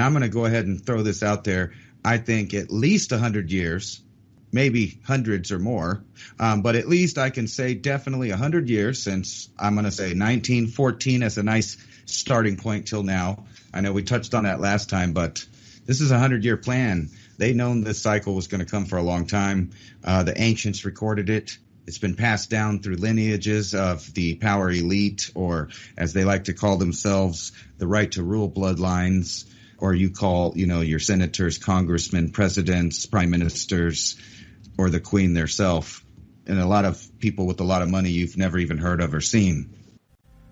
And I'm going to go ahead and throw this out there. I think at least 100 years, maybe hundreds or more, but at least I can say definitely 100 years, since I'm going to say 1914 as a nice starting point till now. I know we touched on that last time, but this is a 100-year plan. They've known this cycle was going to come for a long time. The ancients recorded it. It's been passed down through lineages of the power elite, or as they like to call themselves, the right to rule bloodlines, or you call, your senators, congressmen, presidents, prime ministers, or the queen herself, and a lot of people with a lot of money you've never even heard of or seen.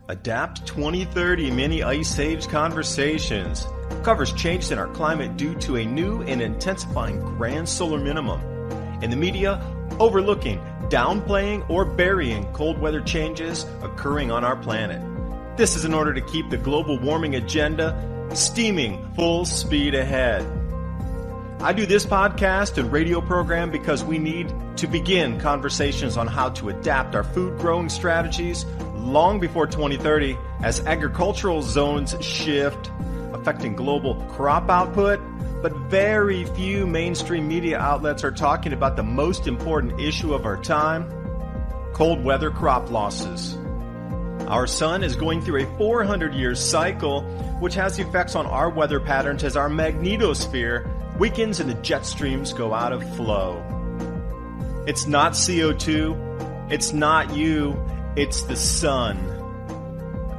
Adapt 2030 Mini Ice Age Conversations covers changes in our climate due to a new and intensifying grand solar minimum. In the media, overlooking, downplaying, or burying cold weather changes occurring on our planet. This is in order to keep the global warming agenda steaming full speed ahead. I do this podcast and radio program because we need to begin conversations on how to adapt our food growing strategies long before 2030 as agricultural zones shift, affecting global crop output. But very few mainstream media outlets are talking about the most important issue of our time: cold weather crop losses. Our sun is going through a 400-year cycle, which has effects on our weather patterns as our magnetosphere weakens and the jet streams go out of flow. It's not CO2, it's not you, it's the sun.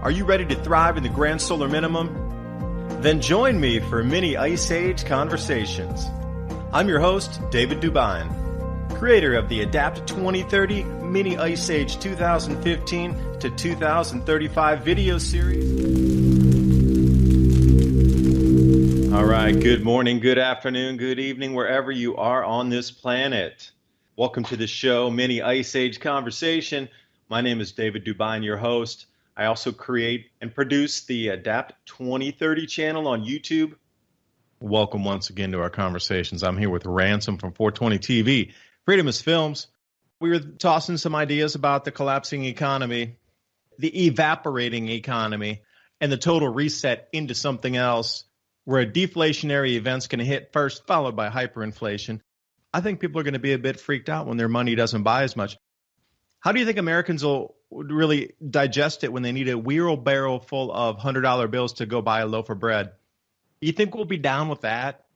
Are you ready to thrive in the grand solar minimum? Then join me for Mini Ice Age Conversations. I'm your host, David Dubine, creator of the Adapt 2030 Mini Ice Age 2015 to 2035 video series. All right, good morning, good afternoon, good evening, wherever you are on this planet. Welcome to the show, Mini Ice Age Conversation. My name is David Dubine, your host. I also create and produce the Adapt 2030 channel on YouTube. Welcome once again to our conversations. I'm here with Ransom from 420 TV, Freedom is Films. We were tossing some ideas about the collapsing economy, the evaporating economy, and the total reset into something else, where a deflationary event's going to hit first, followed by hyperinflation. I think people are going to be a bit freaked out when their money doesn't buy as much. How do you think Americans will really digest it when they need a wheelbarrow full of $100 bills to go buy a loaf of bread? You think we'll be down with that?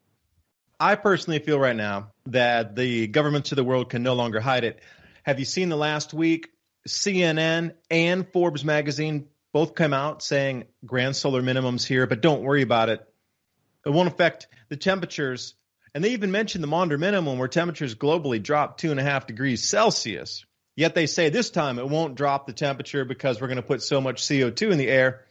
I personally feel right now that the governments of the world can no longer hide it. Have you seen the last week? CNN and Forbes magazine both come out saying grand solar minimums here, but don't worry about it. It won't affect the temperatures. And they even mentioned the Maunder minimum, where temperatures globally drop 2.5 degrees Celsius. Yet they say this time it won't drop the temperature because we're going to put so much CO2 in the air.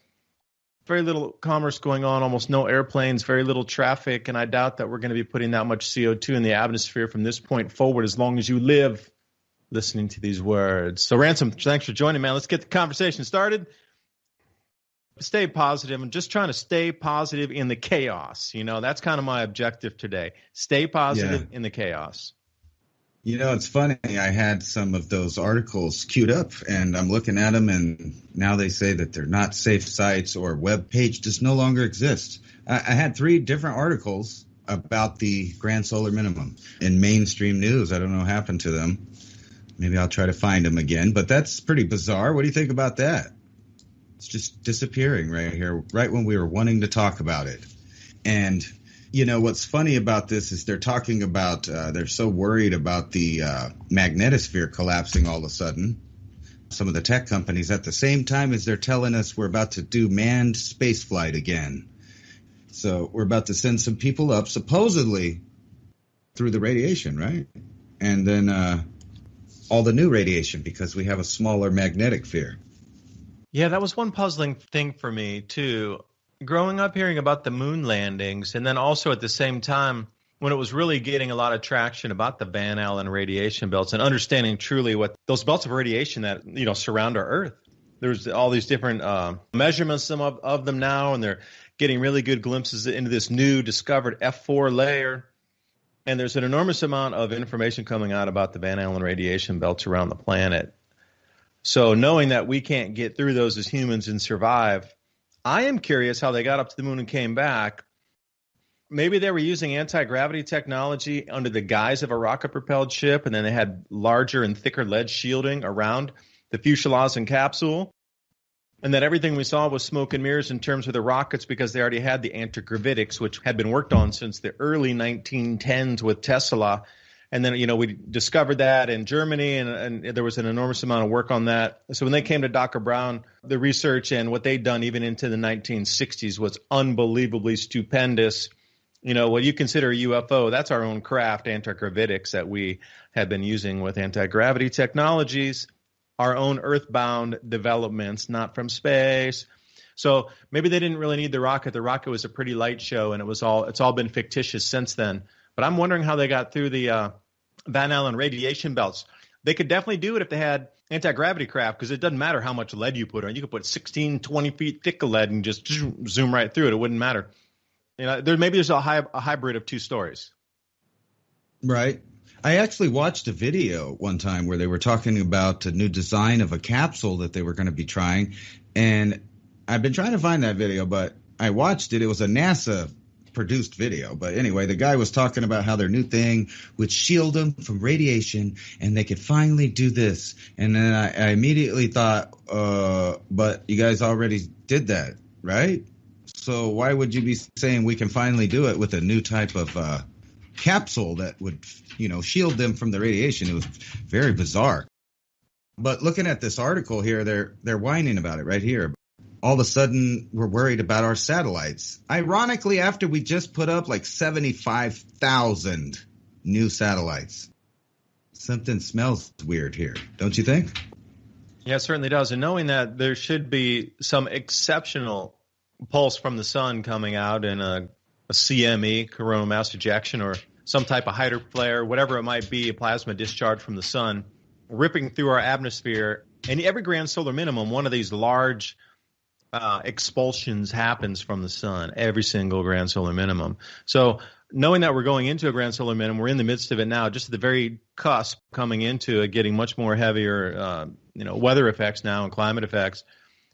Very little commerce going on, almost no airplanes, very little traffic, and I doubt that we're going to be putting that much CO2 in the atmosphere from this point forward as long as you live listening to these words. So, Ransom, thanks for joining, man. Let's get the conversation started. Stay positive. I'm just trying to stay positive in the chaos. That's kind of my objective today. Stay positive in the chaos. It's funny. I had some of those articles queued up, and I'm looking at them, and now they say that they're not safe sites, or web page just no longer exists. I had 3 different articles about the grand solar minimum in mainstream news. I don't know what happened to them. Maybe I'll try to find them again, but that's pretty bizarre. What do you think about that? It's just disappearing right here, right when we were wanting to talk about it. And what's funny about this is they're talking about, they're so worried about the magnetosphere collapsing all of a sudden. Some of the tech companies, at the same time as they're telling us we're about to do manned space flight again. So we're about to send some people up, supposedly through the radiation, right? And then all the new radiation, because we have a smaller magnetic field. Yeah, that was one puzzling thing for me, too. Growing up hearing about the moon landings, and then also at the same time when it was really getting a lot of traction about the Van Allen radiation belts and understanding truly what those belts of radiation that surround our Earth. There's all these different measurements of them now, and they're getting really good glimpses into this new discovered F4 layer. And there's an enormous amount of information coming out about the Van Allen radiation belts around the planet. So knowing that we can't get through those as humans and survive, I am curious how they got up to the moon and came back. maybe they were using anti-gravity technology under the guise of a rocket-propelled ship, and then they had larger and thicker lead shielding around the fuselage and capsule. And that everything we saw was smoke and mirrors in terms of the rockets because they already had the anti-gravitics, which had been worked on since the early 1910s with Tesla. And then, we discovered that in Germany, and there was an enormous amount of work on that. So when they came to Dr. Brown, the research and what they'd done even into the 1960s was unbelievably stupendous. What you consider a UFO, that's our own craft, anti-gravitics, that we have been using with anti-gravity technologies, our own earthbound developments, not from space. So maybe they didn't really need the rocket. The rocket was a pretty light show, and it's all been fictitious since then. But I'm wondering how they got through the Van Allen radiation belts. They could definitely do it if they had anti-gravity craft, because it doesn't matter how much lead you put on. You could put 16, 20 feet thick of lead and just zoom right through it. It wouldn't matter. There's a hybrid of two stories. Right. I actually watched a video one time where they were talking about a new design of a capsule that they were going to be trying. And I've been trying to find that video, but I watched it. It was a NASA produced video. But anyway, the guy was talking about how their new thing would shield them from radiation and they could finally do this. And then I immediately thought, but you guys already did that, right? So why would you be saying we can finally do it with a new type of capsule that would, shield them from the radiation? It was very bizarre. But looking at this article here, they're whining about it right here. All of a sudden, we're worried about our satellites. Ironically, after we just put up like 75,000 new satellites. Something smells weird here, don't you think? Yeah, it certainly does. And knowing that there should be some exceptional pulse from the sun coming out in a CME, coronal mass ejection, or some type of hydro flare, whatever it might be, a plasma discharge from the sun, ripping through our atmosphere. And every grand solar minimum, one of these large expulsions happens from the sun, every single grand solar minimum. So knowing that we're going into a grand solar minimum, we're in the midst of it now, just at the very cusp, coming into it, getting much more heavier weather effects now and climate effects.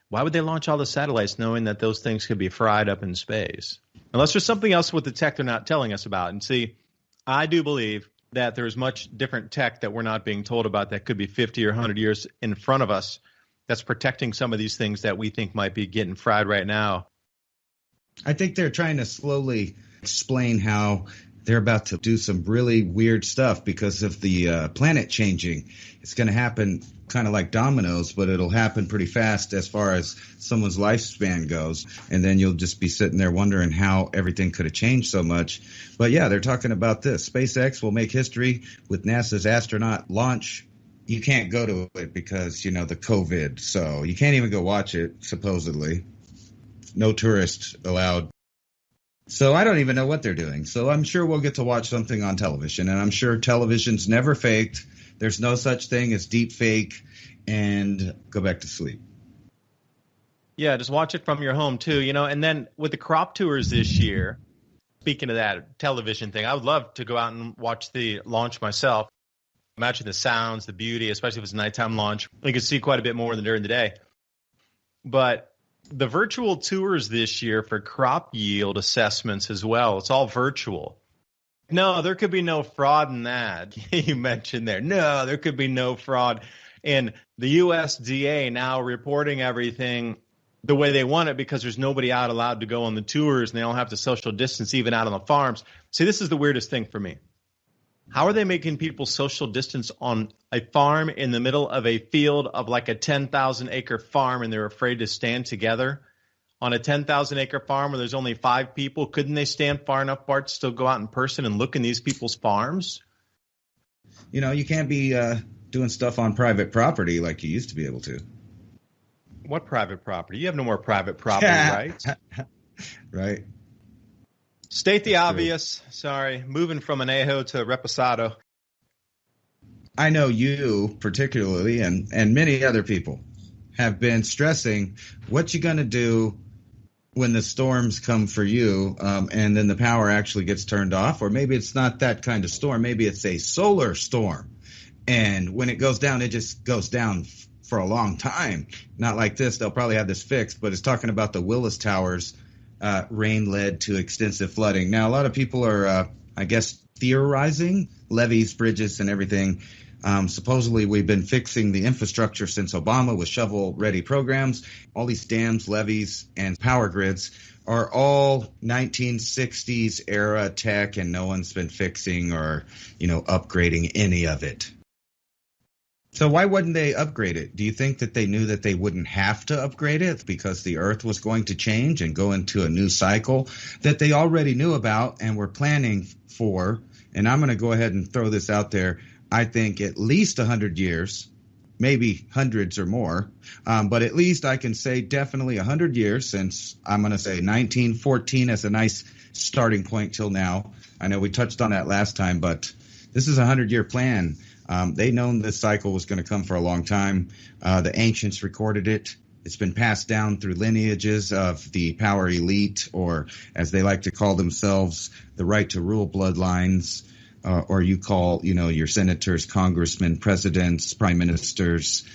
Why would they launch all the satellites knowing that those things could be fried up in space? Unless there's something else with the tech they're not telling us about. And see, I do believe that there's much different tech that we're not being told about that could be 50 or 100 years in front of us that's protecting some of these things that we think might be getting fried right now. I think they're trying to slowly explain how they're about to do some really weird stuff because of the planet changing. It's going to happen kind of like dominoes, but it'll happen pretty fast as far as someone's lifespan goes. And then you'll just be sitting there wondering how everything could have changed so much. But yeah, they're talking about this. SpaceX will make history with NASA's astronaut launch. You can't go to it because, the COVID. So you can't even go watch it, supposedly. No tourists allowed. So I don't even know what they're doing. So I'm sure we'll get to watch something on television. And I'm sure television's never faked. There's no such thing as deep fake, and go back to sleep. Yeah, just watch it from your home too, and then with the crop tours this year, speaking of that television thing, I would love to go out and watch the launch myself. Imagine the sounds, the beauty, especially if it's a nighttime launch. You can see quite a bit more than during the day. But the virtual tours this year for crop yield assessments as well, it's all virtual. No, there could be no fraud in that. You mentioned there. No, there could be no fraud. And the USDA now reporting everything the way they want it because there's nobody out allowed to go on the tours and they don't have to social distance even out on the farms. See, this is the weirdest thing for me. How are they making people social distance on a farm in the middle of a field of like a 10,000 acre farm and they're afraid to stand together? On a 10,000 acre farm where there's only 5 people, couldn't they stand far enough apart to still go out in person and look in these people's farms? You can't be doing stuff on private property like you used to be able to. What private property? You have no more private property, right? Right. State the obvious. Sorry. Moving from Anejo to Reposado. I know you particularly and many other people have been stressing what you're going to do when the storms come for you and then the power actually gets turned off. Or maybe it's not that kind of storm. Maybe it's a solar storm. And when it goes down, it just goes down for a long time. Not like this. They'll probably have this fixed. But it's talking about the Willis Towers rain led to extensive flooding. Now, a lot of people are, I guess, theorizing levees, bridges, and everything. Supposedly, we've been fixing the infrastructure since Obama with shovel-ready programs. All these dams, levees, and power grids are all 1960s era tech, and no one's been fixing or, upgrading any of it. So why wouldn't they upgrade it? Do you think that they knew that they wouldn't have to upgrade it because the Earth was going to change and go into a new cycle that they already knew about and were planning for? And I'm going to go ahead and throw this out there. I think at least 100 years, maybe hundreds or more, but at least I can say definitely 100 years, since I'm going to say 1914 as a nice starting point till now. I know we touched on that last time, but this is a 100-year plan. They'd known this cycle was going to come for a long time. The ancients recorded it. It's been passed down through lineages of the power elite, or as they like to call themselves, the right to rule bloodlines, or you call, your senators, congressmen, presidents, prime ministers,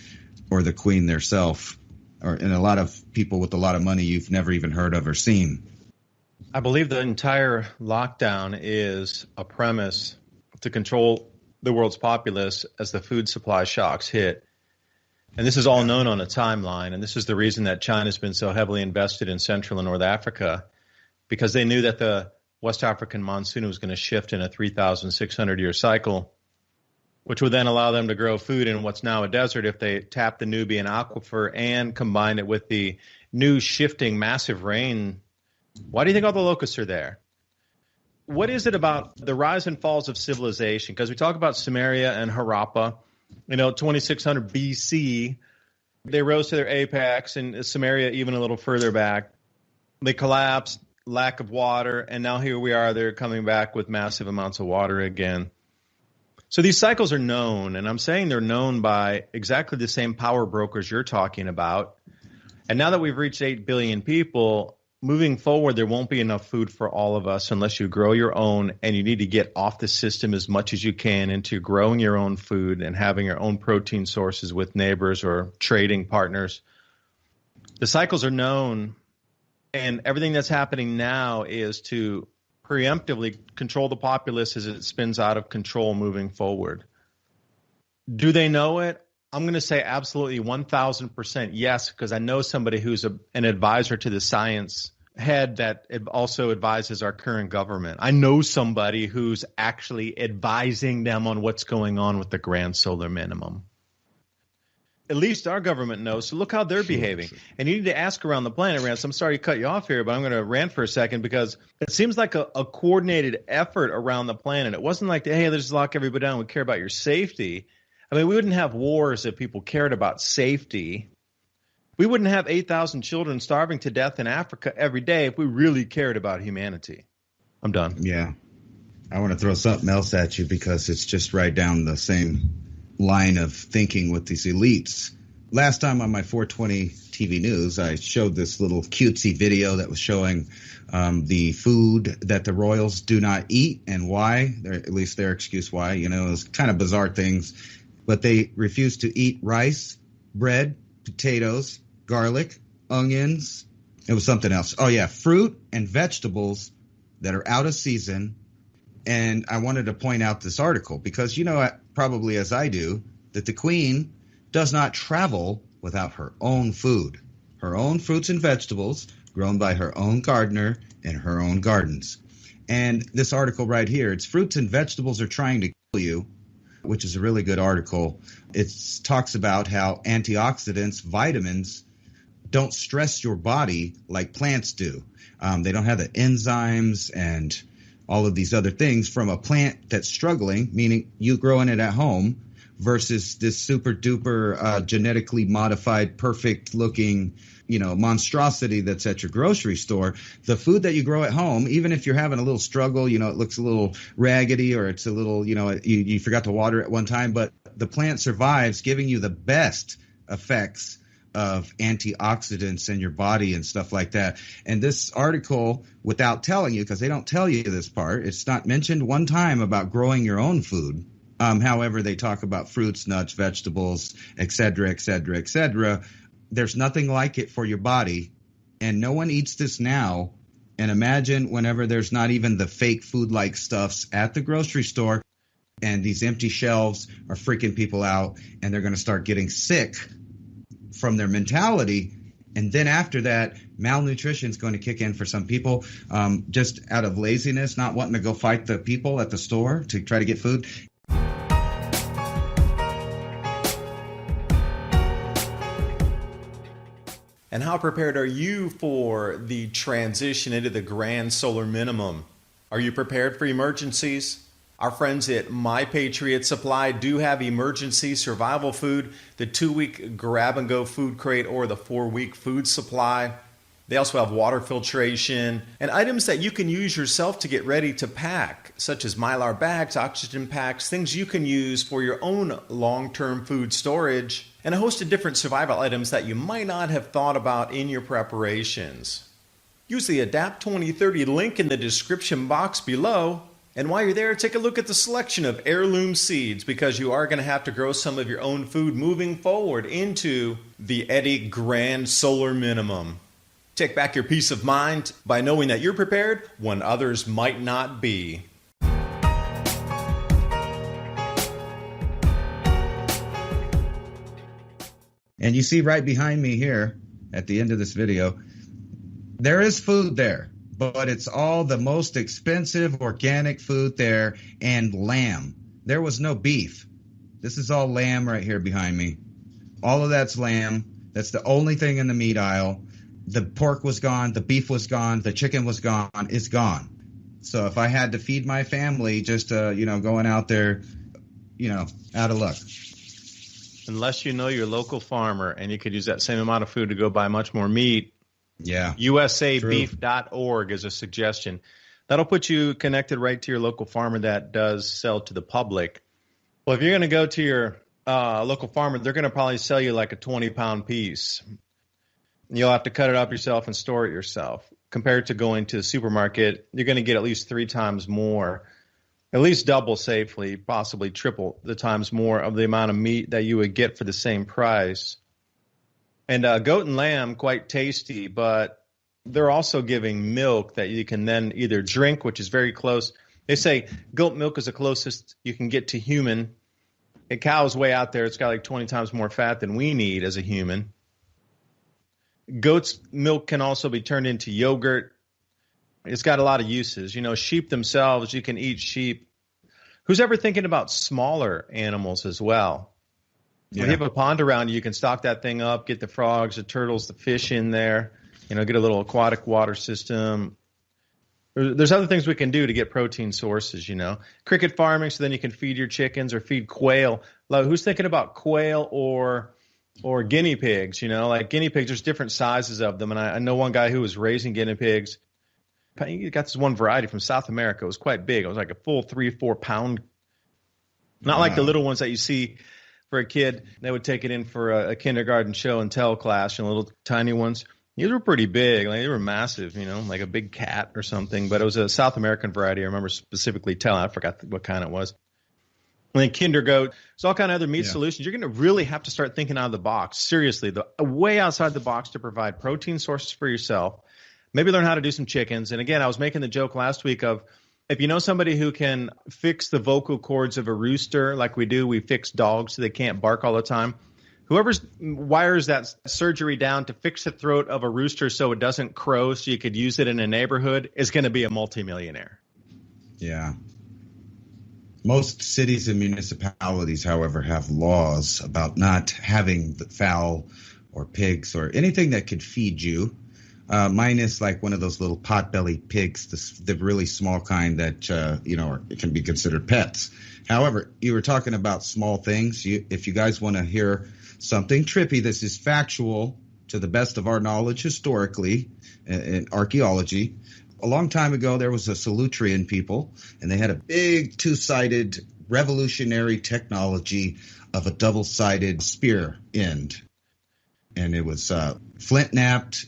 or the queen herself, and a lot of people with a lot of money you've never even heard of or seen. I believe the entire lockdown is a premise to control the world's populace as the food supply shocks hit. And this is all known on a timeline. And this is the reason that China's been so heavily invested in Central and North Africa, because they knew that the West African monsoon was going to shift in a 3,600-year cycle, which would then allow them to grow food in what's now a desert if they tap the Nubian aquifer and combine it with the new shifting massive rain. Why do you think all the locusts are there? What is it about the rise and falls of civilization? Because we talk about Sumeria and Harappa, 2600 BC, they rose to their apex, and Sumeria even a little further back. They collapsed, lack of water, and now here we are, they're coming back with massive amounts of water again. So these cycles are known, and I'm saying they're known by exactly the same power brokers you're talking about. And now that we've reached 8 billion people, moving forward, there won't be enough food for all of us unless you grow your own, and you need to get off the system as much as you can into growing your own food and having your own protein sources with neighbors or trading partners. The cycles are known, and everything that's happening now is to preemptively control the populace as it spins out of control moving forward. Do they know it? I'm going to say absolutely 1,000% yes, because I know somebody who's an advisor to the science head that also advises our current government. I know somebody who's actually advising them on what's going on with the grand solar minimum. At least our government knows. So look how they're behaving. And you need to ask around the planet, Rance. I'm sorry to cut you off here, but I'm going to rant for a second, because it seems like a coordinated effort around the planet. It wasn't like, hey, let's lock everybody down. We care about your safety. I mean, we wouldn't have wars if people cared about safety. We wouldn't have 8,000 children starving to death in Africa every day if we really cared about humanity. I'm done. Yeah. I want to throw something else at you, because it's just right down the same line of thinking with these elites. Last time on my 420 TV news, I showed this little cutesy video that was showing the food that the royals do not eat and why, at least their excuse why. It was kind of bizarre things. But they refuse to eat rice, bread, potatoes, garlic, onions. It was something else. Oh, yeah, fruit and vegetables that are out of season. And I wanted to point out this article because, probably as I do, that the Queen does not travel without her own food, her own fruits and vegetables grown by her own gardener in her own gardens. And this article right here, it's fruits and vegetables are trying to kill you, which is a really good article. It talks about how antioxidants, vitamins, don't stress your body like plants do. They don't have the enzymes and all of these other things from a plant that's struggling, meaning you growing it at home, versus this super duper genetically modified, perfect looking, monstrosity that's at your grocery store. The food that you grow at home, even if you're having a little struggle, it looks a little raggedy or it's a little, you forgot to water it one time, but the plant survives, giving you the best effects of antioxidants in your body and stuff like that. And this article, without telling you, because they don't tell you this part, it's not mentioned one time about growing your own food. However, they talk about fruits, nuts, vegetables, et cetera, et cetera, et cetera. There's nothing like it for your body, and no one eats this now And imagine whenever there's not even the fake food-like stuffs at the grocery store, and these empty shelves are freaking people out, and they're going to start getting sick from their mentality. And then after that, malnutrition is going to kick in for some people, just out of laziness, not wanting to go fight the people at the store to try to get food. And how prepared are you for the transition into the grand solar minimum? Are you prepared for emergencies? Our friends at My Patriot Supply do have emergency survival food, the 2-week grab-and-go food crate or the 4-week food supply. They also have water filtration and items that you can use yourself to get ready to pack, such as Mylar bags, oxygen packs, things you can use for your own long-term food storage, and a host of different survival items that you might not have thought about in your preparations. Use the Adapt 2030 link in the description box below. And while you're there, take a look at the selection of heirloom seeds, because you are going to have to grow some of your own food moving forward into the Eddy Grand Solar Minimum. Take back your peace of mind by knowing that you're prepared when others might not be. And you see right behind me here at the end of this video, there is food there. But it's all the most expensive organic food there, and lamb. There was no beef. This is all lamb right here behind me. All of that's lamb. That's the only thing in the meat aisle. The pork was gone. The beef was gone. The chicken was gone. It's gone. So if I had to feed my family just, going out there, out of luck. Unless you know your local farmer and you could use that same amount of food to go buy much more meat. Yeah. USAbeef.org is a suggestion. That'll put you connected right to your local farmer that does sell to the public. Well, if you're going to go to your local farmer, they're going to probably sell you like a 20-pound piece. You'll have to cut it up yourself and store it yourself. Compared to going to the supermarket, you're going to get at least 3 times more, at least double safely, possibly triple the times more of the amount of meat that you would get for the same price. And goat and lamb, quite tasty, but they're also giving milk that you can then either drink, which is very close. They say goat milk is the closest you can get to human. A cow's way out there. It's got like 20 times more fat than we need as a human. Goat's milk can also be turned into yogurt. It's got a lot of uses. Sheep themselves, you can eat sheep. Who's ever thinking about smaller animals as well? Yeah. When you have a pond around you can stock that thing up, get the frogs, the turtles, the fish in there, get a little aquatic water system. There's other things we can do to get protein sources, Cricket farming, so then you can feed your chickens or feed quail. Like, who's thinking about quail or guinea pigs, Like guinea pigs, there's different sizes of them. And I know one guy who was raising guinea pigs. He got this one variety from South America. It was quite big. It was like a full 3-4 pound. Not like the little ones that you see for a kid. They would take it in for a kindergarten show and tell class, little tiny ones. These were pretty big. Like, they were massive, like a big cat or something. But it was a South American variety. I remember specifically telling. I forgot what kind it was. And then kinder goat. There's all kind of other meat solutions. You're going to really have to start thinking out of the box. Seriously, way outside the box to provide protein sources for yourself. Maybe learn how to do some chickens. And again, I was making the joke last week of, if you know somebody who can fix the vocal cords of a rooster like we do, we fix dogs so they can't bark all the time. Whoever wires that surgery down to fix the throat of a rooster so it doesn't crow so you could use it in a neighborhood is going to be a multimillionaire. Yeah. Most cities and municipalities, however, have laws about not having the fowl or pigs or anything that could feed you. Mine is like one of those little pot-bellied pigs, the really small kind that, it can be considered pets. However, you were talking about small things. If you guys want to hear something trippy, this is factual to the best of our knowledge historically in archaeology. A long time ago, there was a Solutrean people, and they had a big 2-sided revolutionary technology of a double-sided spear end. And it was flint-napped,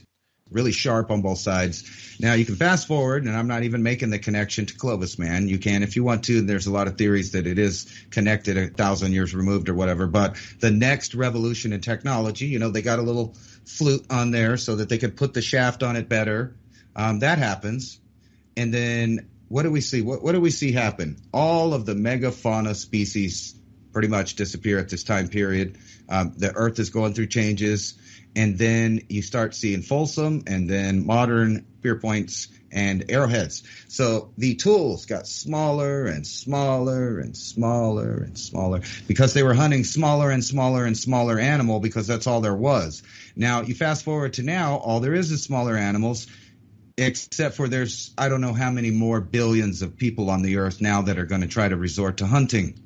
really sharp on both sides. Now, you can fast forward, and I'm not even making the connection to Clovis, man. You can if you want to. There's a lot of theories that it is connected 1,000 years removed or whatever. But the next revolution in technology, they got a little flute on there so that they could put the shaft on it better. That happens. And then what do we see? What do we see happen? All of the megafauna species pretty much disappear at this time period. The Earth is going through changes. And then you start seeing Folsom and then modern spear points and arrowheads. So the tools got smaller and smaller and smaller and smaller because they were hunting smaller and smaller and smaller animal because that's all there was. Now, you fast forward to now, all there is smaller animals, except for there's I don't know how many more billions of people on the earth now that are going to try to resort to hunting.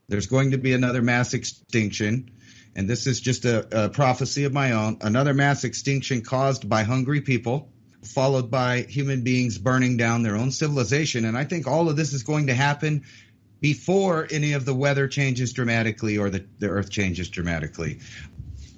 There's going to be another mass extinction. And this is just a prophecy of my own, another mass extinction caused by hungry people, followed by human beings burning down their own civilization. And I think all of this is going to happen before any of the weather changes dramatically or the earth changes dramatically.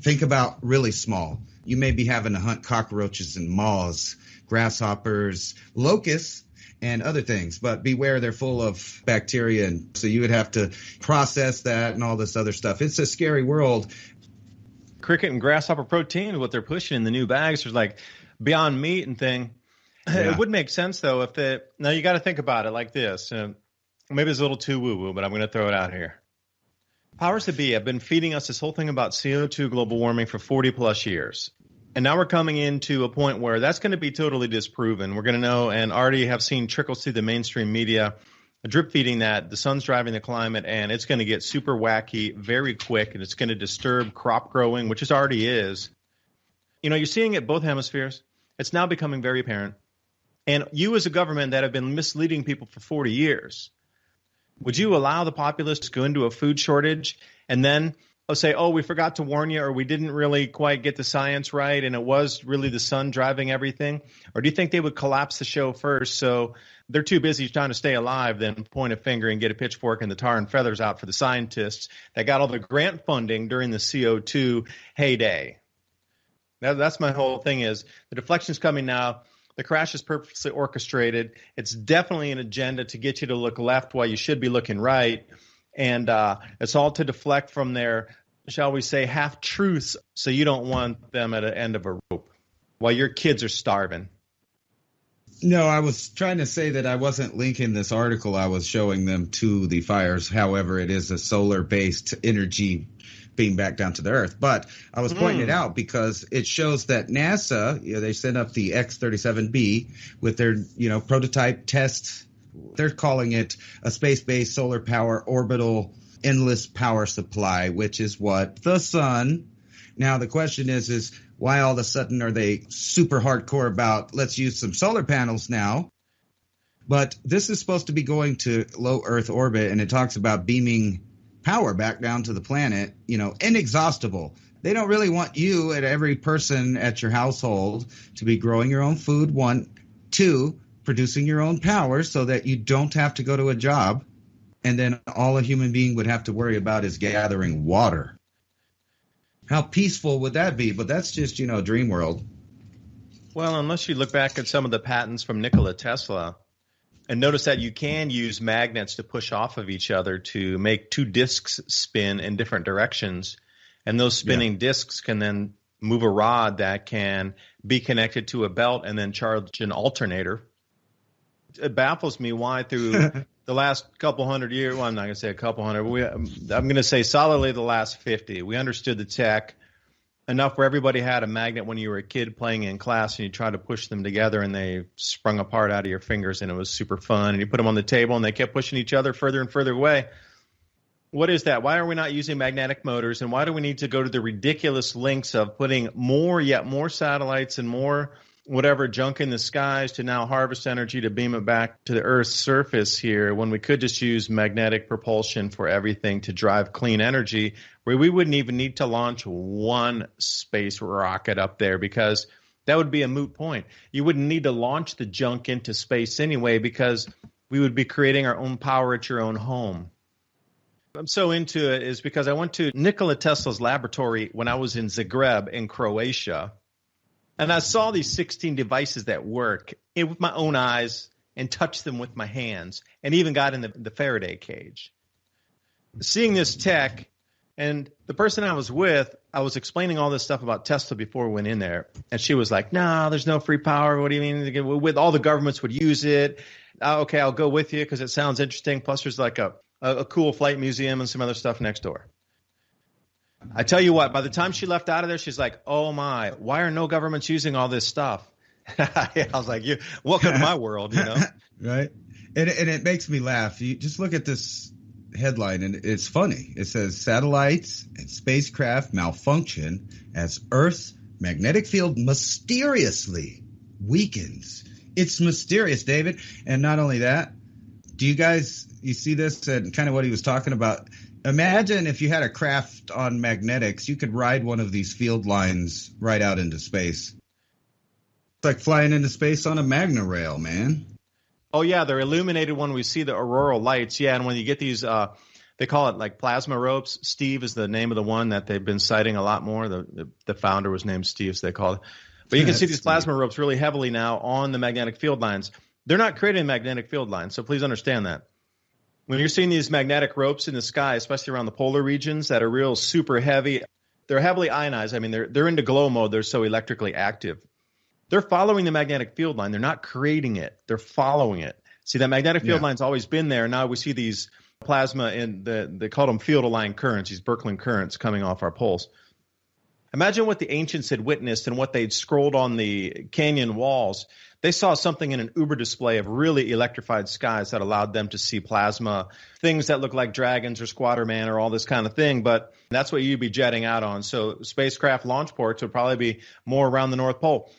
Think about really small. You may be having to hunt cockroaches and moths, grasshoppers, locusts, and other things, but beware, they're full of bacteria, and so you would have to process that and all this other stuff. It's a scary world. Cricket and grasshopper protein is what they're pushing in the new bags. There's like Beyond Meat and thing. Yeah. It would make sense, though, if now you got to think about it like this. Maybe it's a little too woo-woo, but I'm going to throw it out here. Powers that be have been feeding us this whole thing about CO2 global warming for 40-plus years. And now we're coming into a point where that's going to be totally disproven. We're going to know and already have seen trickles through the mainstream media, drip feeding that the sun's driving the climate, and it's going to get super wacky very quick, and it's going to disturb crop growing, which it already is. You know, you're seeing it both hemispheres. It's now becoming very apparent. And you as a government that have been misleading people for 40 years, would you allow the populace to go into a food shortage and then say, oh, we forgot to warn you, or we didn't really quite get the science right, and it was really the sun driving everything? Or do you think they would collapse the show first so they're too busy trying to stay alive than point a finger and get a pitchfork and the tar and feathers out for the scientists that got all the grant funding during the CO2 heyday? That's my whole thing is the deflection's coming now. The crash is purposely orchestrated. It's definitely an agenda to get you to look left while you should be looking right. And it's all to deflect from their, shall we say, half-truths, so you don't want them at the end of a rope while your kids are starving. No, I was trying to say that I wasn't linking this article. I was showing them to the fires. However, it is a solar-based energy beam back down to the Earth. But I was pointing it out because it shows that NASA, they sent up the X-37B with their, prototype test. They're calling it a space-based solar power orbital endless power supply, which is what? The sun. Now, the question is why all of a sudden are they super hardcore about let's use some solar panels now? But this is supposed to be going to low Earth orbit, and it talks about beaming power back down to the planet, inexhaustible. They don't really want you and every person at your household to be growing your own food, 1, 2, producing your own power so that you don't have to go to a job, and then all a human being would have to worry about is gathering water. How peaceful would that be? But that's just, dream world. Well, unless you look back at some of the patents from Nikola Tesla and notice that you can use magnets to push off of each other to make two disks spin in different directions, and those spinning disks can then move a rod that can be connected to a belt and then charge an alternator. It baffles me why through the last couple hundred years, well, I'm not going to say a couple hundred, I'm going to say solidly the last 50, we understood the tech enough where everybody had a magnet when you were a kid playing in class and you tried to push them together and they sprung apart out of your fingers and it was super fun. And you put them on the table and they kept pushing each other further and further away. What is that? Why are we not using magnetic motors? And why do we need to go to the ridiculous lengths of putting more satellites and more whatever junk in the skies to now harvest energy to beam it back to the Earth's surface here when we could just use magnetic propulsion for everything to drive clean energy where we wouldn't even need to launch one space rocket up there because that would be a moot point. You wouldn't need to launch the junk into space anyway because we would be creating our own power at your own home. I'm so into it is because I went to Nikola Tesla's laboratory when I was in Zagreb in Croatia. And I saw these 16 devices that work with my own eyes and touched them with my hands and even got in the Faraday cage. Seeing this tech, and the person I was with, I was explaining all this stuff about Tesla before we went in there, and she was like, "No, there's no free power. What do you mean? With all the governments would use it." Okay, I'll go with you because it sounds interesting. Plus, there's like a cool flight museum and some other stuff next door. I tell you what, by the time she left out of there, she's like, "Oh my, why are no governments using all this stuff?" I was like, welcome to my world, Right. And it makes me laugh. You just look at this headline, and it's funny. It says satellites and spacecraft malfunction as Earth's magnetic field mysteriously weakens. It's mysterious, David. And not only that, you see this and kind of what he was talking about? Imagine if you had a craft on magnetics, you could ride one of these field lines right out into space. It's like flying into space on a magna rail, man. Oh, yeah, they're illuminated when we see the auroral lights. Yeah, and when you get these, they call it like plasma ropes. Steve is the name of the one that they've been citing a lot more. The founder was named Steve, so they call it. But you can see these plasma ropes really heavily now on the magnetic field lines. They're not creating magnetic field lines, so please understand that. When you're seeing these magnetic ropes in the sky, especially around the polar regions that are real super heavy, they're heavily ionized. I mean, they're into glow mode. They're so electrically active. They're following the magnetic field line. They're not creating it. They're following it. See, that magnetic field line's always been there. Now we see these plasma and they call them field-aligned currents, these Birkeland currents coming off our poles. Imagine what the ancients had witnessed and what they'd scrolled on the canyon walls. They saw something in an uber display of really electrified skies that allowed them to see plasma, things that look like dragons or Squatter Man or all this kind of thing. But that's what you'd be jetting out on. So spacecraft launch ports would probably be more around the North Pole.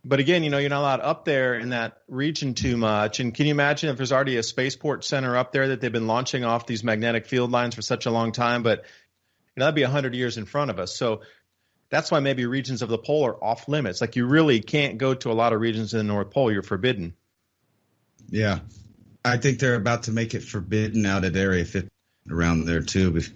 But again, you're not allowed up there in that region too much. And can you imagine if there's already a spaceport center up there that they've been launching off these magnetic field lines for such a long time? But that'd be 100 years in front of us. So that's why maybe regions of the pole are off limits. Like you really can't go to a lot of regions in the North Pole. You're forbidden. Yeah. I think they're about to make it forbidden out at Area 50 around there too. But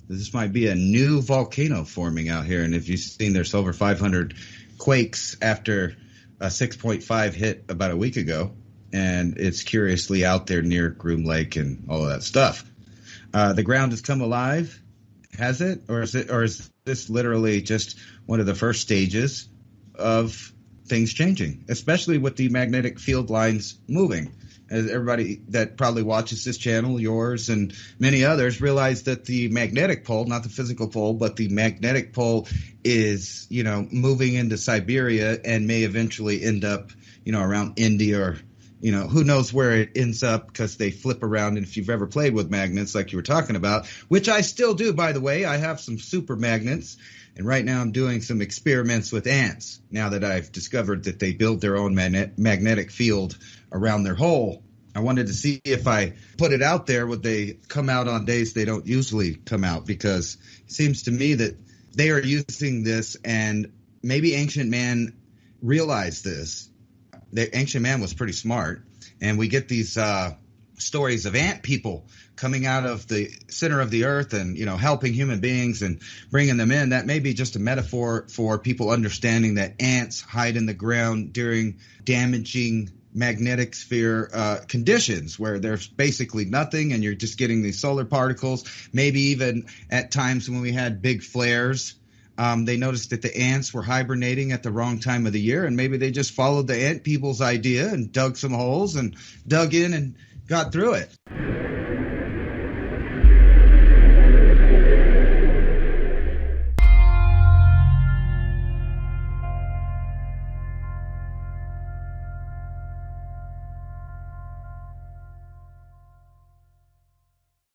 this might be a new volcano forming out here. And if you've seen, there's over 500 quakes after a 6.5 hit about a week ago. And it's curiously out there near Groom Lake and all of that stuff. The ground has come alive. Has it? Or is this literally just one of the first stages of things changing, especially with the magnetic field lines moving? As everybody that probably watches this channel, yours and many others, realize that the magnetic pole, not the physical pole, but the magnetic pole is, moving into Siberia and may eventually end up, around India or, who knows where it ends up because they flip around. And if you've ever played with magnets like you were talking about, which I still do, by the way, I have some super magnets. And right now I'm doing some experiments with ants now that I've discovered that they build their own magnetic field around their hole. I wanted to see if I put it out there, would they come out on days they don't usually come out? Because it seems to me that they are using this, and maybe ancient man realized this. The ancient man was pretty smart, and we get these stories of ant people coming out of the center of the earth and, helping human beings and bringing them in. That may be just a metaphor for people understanding that ants hide in the ground during damaging magnetic sphere conditions where there's basically nothing and you're just getting these solar particles. Maybe even at times when we had big flares, they noticed that the ants were hibernating at the wrong time of the year, and maybe they just followed the ant people's idea and dug some holes and dug in and got through it.